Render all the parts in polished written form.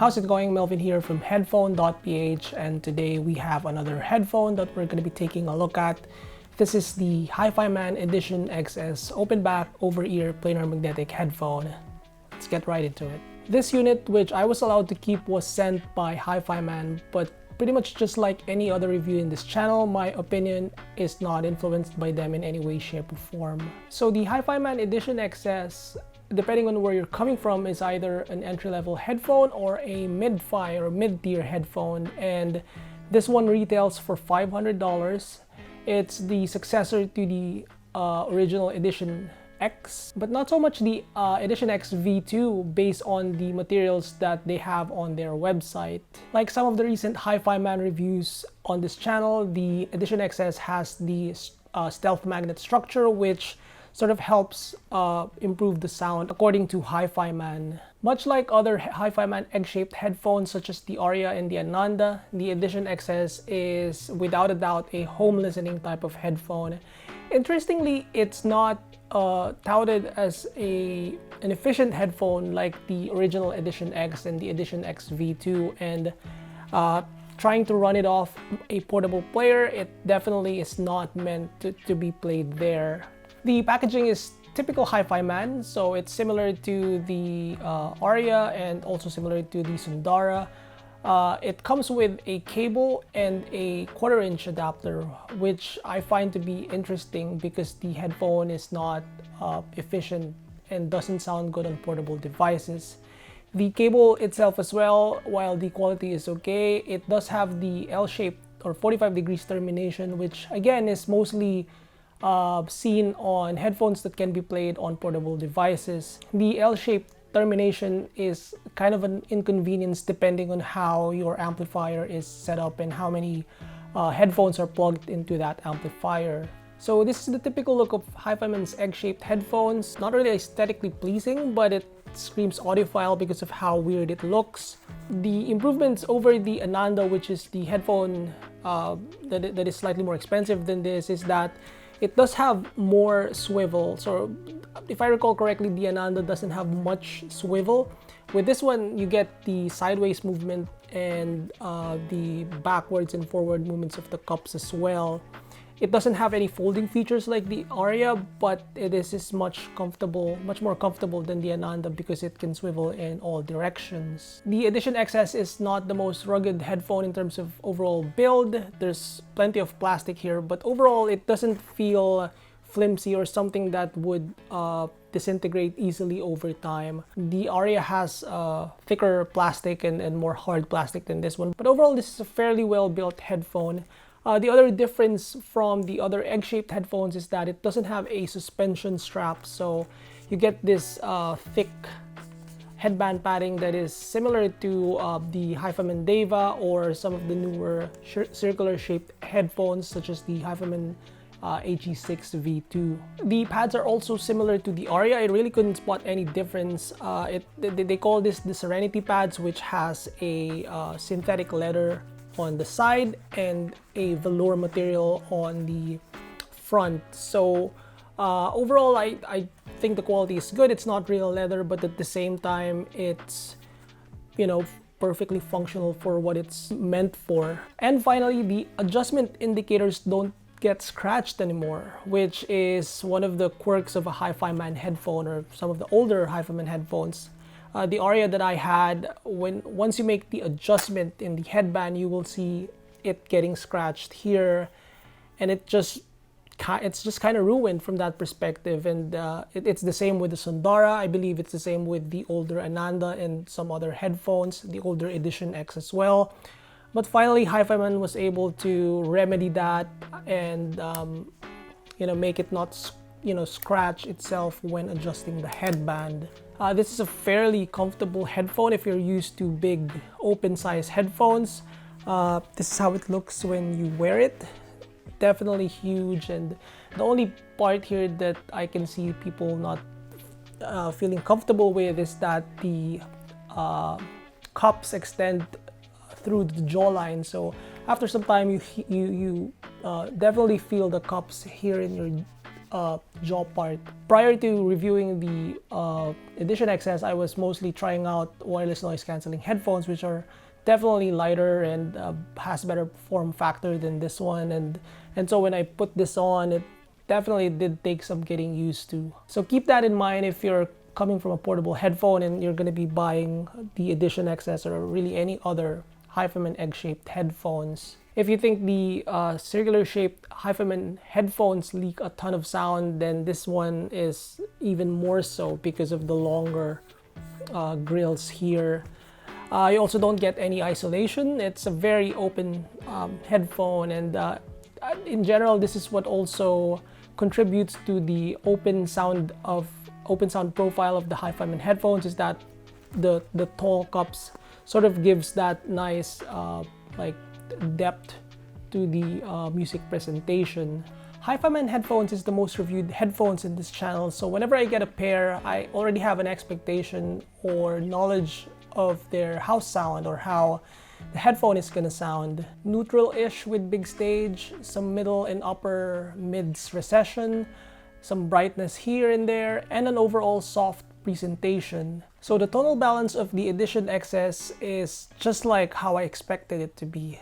How's it going? Melvin here from Headphone.ph, and today we have another headphone that we're going to be taking a look at. This is the Hifiman Edition XS open back over-ear planar magnetic headphone. Let's get right into it. This unit, which I was allowed to keep, was sent by Hifiman, but pretty much just like any other review in this channel, my opinion is not influenced by them in any way, shape, or form. So the Hifiman Edition XS, depending on where you're coming from, is either an entry-level headphone or a mid-fi or mid-tier headphone, and this one retails for $500. It's the successor to the original Edition X, but not so much the Edition X V2 based on the materials that they have on their website. Like some of the recent Hifiman reviews on this channel, the Edition XS has the stealth magnet structure, which sort of helps improve the sound according to Hifiman. Much like other Hifiman egg-shaped headphones such as the Aria and the Ananda, the Edition XS is without a doubt a home listening type of headphone. Interestingly, it's not touted as an efficient headphone like the original Edition X and the Edition X V2, and trying to run it off a portable player, it definitely is not meant to be played there. The packaging is typical Hifiman, so it's similar to the Aria and also similar to the Sundara. It comes with a cable and a 1/4-inch adapter, which I find to be interesting because the headphone is not efficient and doesn't sound good on portable devices. The cable itself as well, while the quality is okay, it does have the L-shaped or 45 degrees termination, which again is mostly seen on headphones that can be played on portable devices. The L-shaped termination is kind of an inconvenience depending on how your amplifier is set up and how many headphones are plugged into that amplifier. So this is the typical look of Hifiman's egg-shaped headphones. Not really aesthetically pleasing, but it screams audiophile because of how weird it looks. The improvements over the Ananda, which is the headphone that is slightly more expensive than this, is that it does have more swivel. So if I recall correctly, the Ananda doesn't have much swivel. With this one, you get the sideways movement and the backwards and forward movements of the cups as well. It doesn't have any folding features like the Aria, but it is much more comfortable than the Ananda because it can swivel in all directions. The Edition XS is not the most rugged headphone in terms of overall build. There's plenty of plastic here, but overall it doesn't feel flimsy or something that would disintegrate easily over time. The Aria has thicker plastic and more hard plastic than this one, but overall this is a fairly well-built headphone. The other difference from the other egg-shaped headphones is that it doesn't have a suspension strap, so you get this thick headband padding that is similar to the Hifiman Deva or some of the newer circular-shaped headphones such as the Hifiman HE6 V2. The pads are also similar to the Aria. I really couldn't spot any difference. They call this the Serenity pads, which has a synthetic leather on the side and a velour material on the front. So overall, I think the quality is good. It's not real leather, but at the same time, it's, you know, perfectly functional for what it's meant for. And finally, the adjustment indicators don't get scratched anymore, which is one of the quirks of a Hifiman headphone or some of the older Hifiman headphones. The Aria that I had, once you make the adjustment in the headband, you will see it getting scratched here, and it's just kind of ruined from that perspective. And it's the same with the Sundara. I believe it's the same with the older Ananda and some other headphones, the older Edition X as well. But finally, Hifiman was able to remedy that and make it not scratch itself when adjusting the headband. This is a fairly comfortable headphone if you're used to big open size headphones. This is how it looks when you wear it. Definitely huge, and the only part here that I can see people not feeling comfortable with is that the cups extend through the jawline. So after some time, you definitely feel the cups here in your jaw part. Prior to reviewing the Edition XS, I was mostly trying out wireless noise cancelling headphones, which are definitely lighter and has better form factor than this one. And so when I put this on, it definitely did take some getting used to. So keep that in mind if you're coming from a portable headphone and you're going to be buying the Edition XS or really any other Hifiman egg-shaped headphones. If you think the circular-shaped Hifiman headphones leak a ton of sound, then this one is even more so because of the longer grills here. You also don't get any isolation. It's a very open headphone, and in general, this is what also contributes to the open sound profile of the Hifiman headphones, is that the tall cups sort of gives that nice like depth to the music presentation. Hifiman headphones is the most reviewed headphones in this channel, so whenever I get a pair, I already have an expectation or knowledge of their house sound or how the headphone is gonna sound. Neutral-ish with big stage, some middle and upper mids recession, some brightness here and there, and an overall soft presentation. So the tonal balance of the Edition XS is just like how I expected it to be.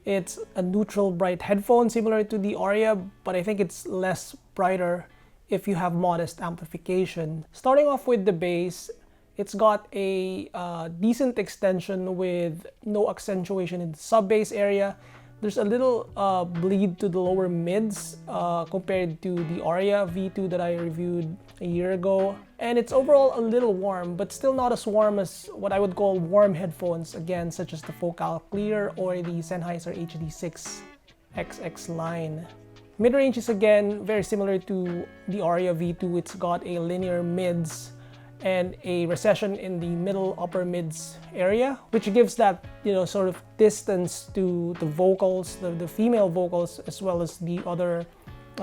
It's a neutral bright headphone similar to the Aria, but I think it's less brighter if you have modest amplification. Starting off with the bass, it's got a decent extension with no accentuation in the sub-bass area. There's a little bleed to the lower mids compared to the Aria V2 that I reviewed a year ago. And it's overall a little warm, but still not as warm as what I would call warm headphones, again, such as the Focal Clear or the Sennheiser HD6 XX line. Mid-range is again very similar to the Aria V2. It's got a linear mids and a recession in the middle upper mids area, which gives that, you know, sort of distance to the vocals, the female vocals, as well as the other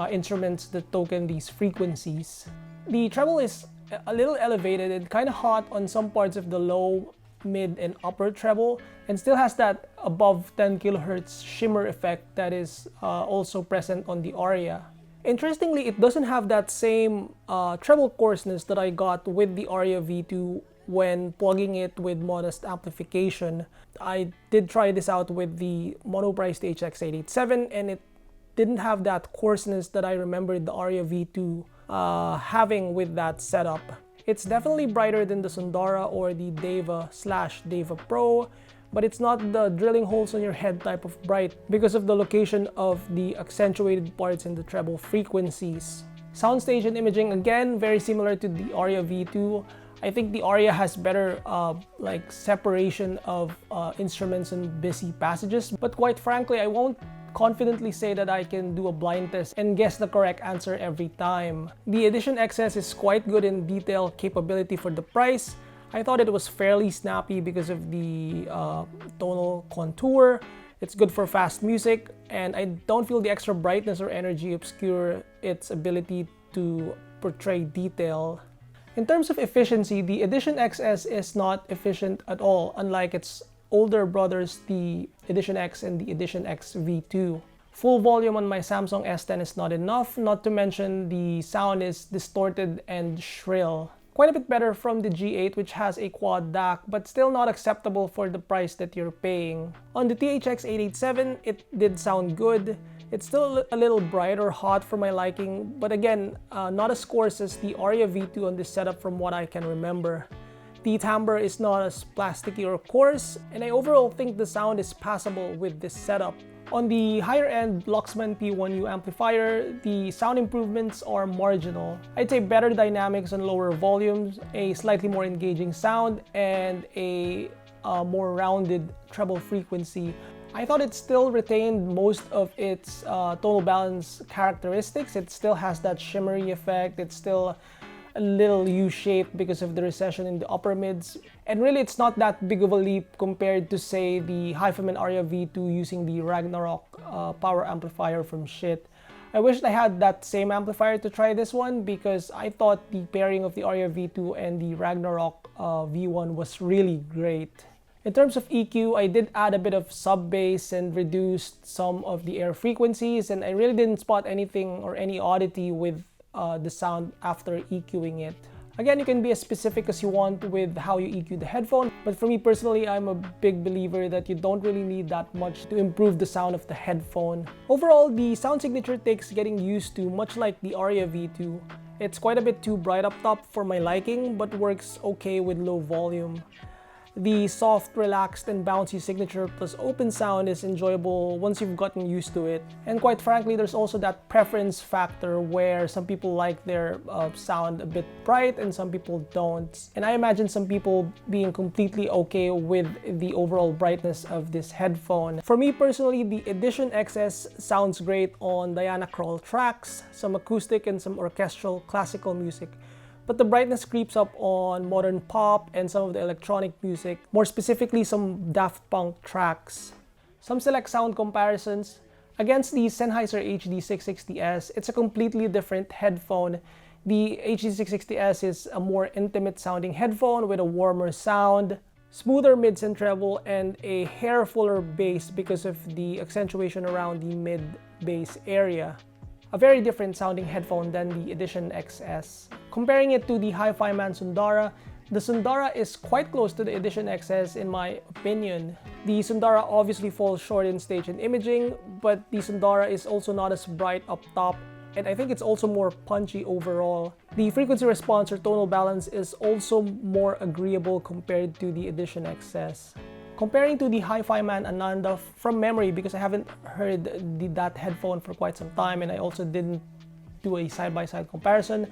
instruments that token these frequencies. The treble is a little elevated and kind of hot on some parts of the low, mid, and upper treble, and still has that above 10 kilohertz shimmer effect that is also present on the Aria. Interestingly, it doesn't have that same treble coarseness that I got with the Aria V2 when plugging it with modest amplification. I did try this out with the mono-priced HX887, and it didn't have that coarseness that I remembered the Aria V2 having with that setup. It's definitely brighter than the Sundara or the Deva/Deva Pro, but it's not the drilling holes on your head type of bright because of the location of the accentuated parts in the treble frequencies. Soundstage and imaging, again, very similar to the Aria V2. I think the Aria has better like separation of instruments and busy passages, but quite frankly, I won't confidently say that I can do a blind test and guess the correct answer every time. The Edition XS is quite good in detail capability for the price. I thought it was fairly snappy because of the tonal contour. It's good for fast music, and I don't feel the extra brightness or energy obscure its ability to portray detail. In terms of efficiency, the Edition XS is not efficient at all, unlike its older brothers, the Edition X and the Edition X V2. Full volume on my Samsung S10 is not enough, not to mention the sound is distorted and shrill. Quite a bit better from the G8, which has a quad DAC, but still not acceptable for the price that you're paying. On the THX887, it did sound good. It's still a little bright or hot for my liking, but again, not as coarse as the Aria V2 on this setup from what I can remember. The timbre is not as plasticky or coarse, and I overall think the sound is passable with this setup. On the higher-end Luxman P1U amplifier, the sound improvements are marginal. I'd say better dynamics on lower volumes, a slightly more engaging sound, and a more rounded treble frequency. I thought it still retained most of its tonal balance characteristics. It still has that shimmery effect. It's still a little U-shaped because of the recession in the upper mids. And really, it's not that big of a leap compared to, say, the Hifiman Aria V2 using the Ragnarok power amplifier from Schiit. I wished I had that same amplifier to try this one because I thought the pairing of the Aria V2 and the Ragnarok V1 was really great. In terms of EQ, I did add a bit of sub-bass and reduced some of the air frequencies, and I really didn't spot anything or any oddity with the sound after EQing it. Again, you can be as specific as you want with how you EQ the headphone, but for me personally, I'm a big believer that you don't really need that much to improve the sound of the headphone. Overall, the sound signature takes getting used to, much like the Aria V2. It's quite a bit too bright up top for my liking, but works okay with low volume. The soft, relaxed, and bouncy signature plus open sound is enjoyable once you've gotten used to it. And quite frankly, there's also that preference factor where some people like their sound a bit bright and some people don't. And I imagine some people being completely okay with the overall brightness of this headphone. For me personally, the Edition XS sounds great on Diana Krall tracks, some acoustic and some orchestral classical music. But the brightness creeps up on modern pop and some of the electronic music, more specifically some Daft Punk tracks. Some select sound comparisons. Against the Sennheiser HD660S, it's a completely different headphone. The HD660S is a more intimate sounding headphone with a warmer sound, smoother mids and treble, and a hair fuller bass because of the accentuation around the mid-bass area. A very different sounding headphone than the Edition XS. Comparing it to the Hifiman Sundara, the Sundara is quite close to the Edition XS in my opinion. The Sundara obviously falls short in stage and imaging, but the Sundara is also not as bright up top, and I think it's also more punchy overall. The frequency response or tonal balance is also more agreeable compared to the Edition XS. Comparing to the Hifiman Ananda from memory, because I haven't heard that headphone for quite some time and I also didn't do a side-by-side comparison,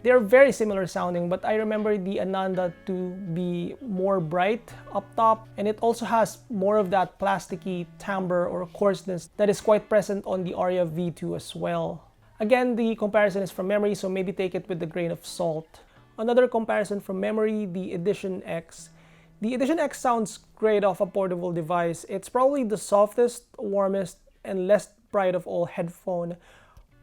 they're very similar sounding, but I remember the Ananda to be more bright up top, and it also has more of that plasticky timbre or coarseness that is quite present on the Aria V2 as well. Again, the comparison is from memory, so maybe take it with a grain of salt. Another comparison from memory, the Edition X. The Edition X sounds great off a portable device. It's probably the softest, warmest, and less bright of all headphone.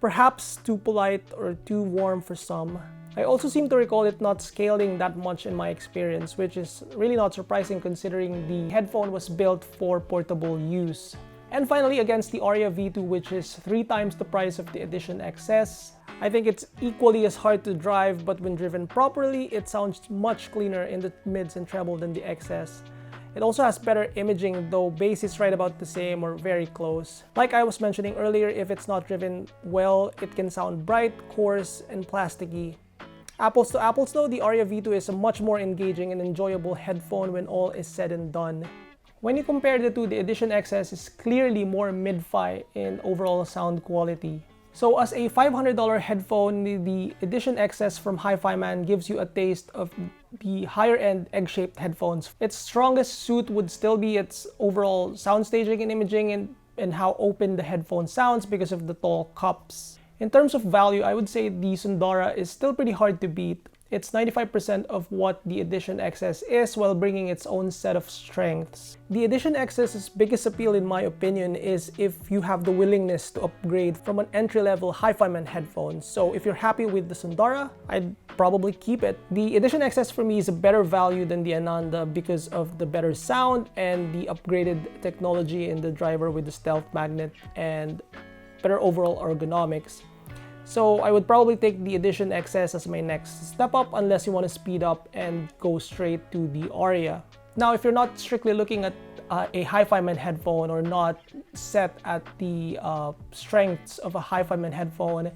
Perhaps too polite or too warm for some. I also seem to recall it not scaling that much in my experience, which is really not surprising considering the headphone was built for portable use. And finally, against the Aria V2, which is 3 times the price of the Edition XS, I think it's equally as hard to drive, but when driven properly, it sounds much cleaner in the mids and treble than the XS. It also has better imaging, though bass is right about the same or very close. Like I was mentioning earlier, if it's not driven well, it can sound bright, coarse, and plasticky. Apples to apples though, the Aria V2 is a much more engaging and enjoyable headphone when all is said and done. When you compare the two, the Edition XS is clearly more mid-fi in overall sound quality. So as a $500 headphone, the Edition XS from Hifiman gives you a taste of the higher-end egg-shaped headphones. Its strongest suit would still be its overall sound staging and imaging and how open the headphone sounds because of the tall cups. In terms of value, I would say the Sundara is still pretty hard to beat. It's 95% of what the Edition XS is while bringing its own set of strengths. The Edition XS's biggest appeal in my opinion is if you have the willingness to upgrade from an entry-level Hifiman headphone. So if you're happy with the Sundara, I'd probably keep it. The Edition XS for me is a better value than the Ananda because of the better sound and the upgraded technology in the driver with the stealth magnet and better overall ergonomics. So I would probably take the Edition XS as my next step up unless you want to speed up and go straight to the Aria. Now, if you're not strictly looking at a Hifiman headphone or not set at the strengths of a Hifiman headphone,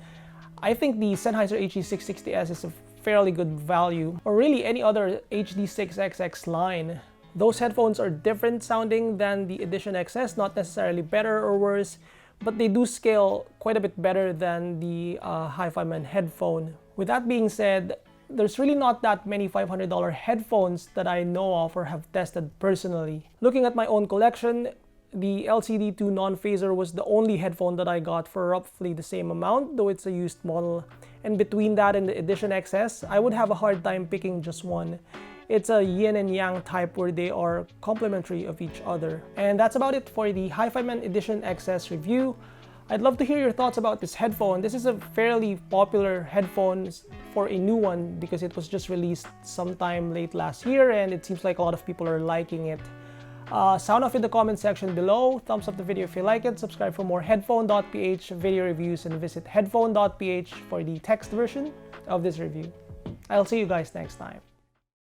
I think the Sennheiser HD660S is a fairly good value, or really any other HD6XX line. Those headphones are different sounding than the Edition XS, not necessarily better or worse, but they do scale quite a bit better than the Hifiman headphone. With that being said, there's really not that many $500 headphones that I know of or have tested personally. Looking at my own collection, the LCD2 non-phaser was the only headphone that I got for roughly the same amount, though it's a used model. And between that and the Edition XS, I would have a hard time picking just one. It's a yin and yang type where they are complementary of each other. And that's about it for the Hifiman Edition XS review. I'd love to hear your thoughts about this headphone. This is a fairly popular headphone for a new one because it was just released sometime late last year and it seems like a lot of people are liking it. Sound off in the comment section below. Thumbs up the video if you like it. Subscribe for more headphone.ph video reviews, and visit headphone.ph for the text version of this review. I'll see you guys next time.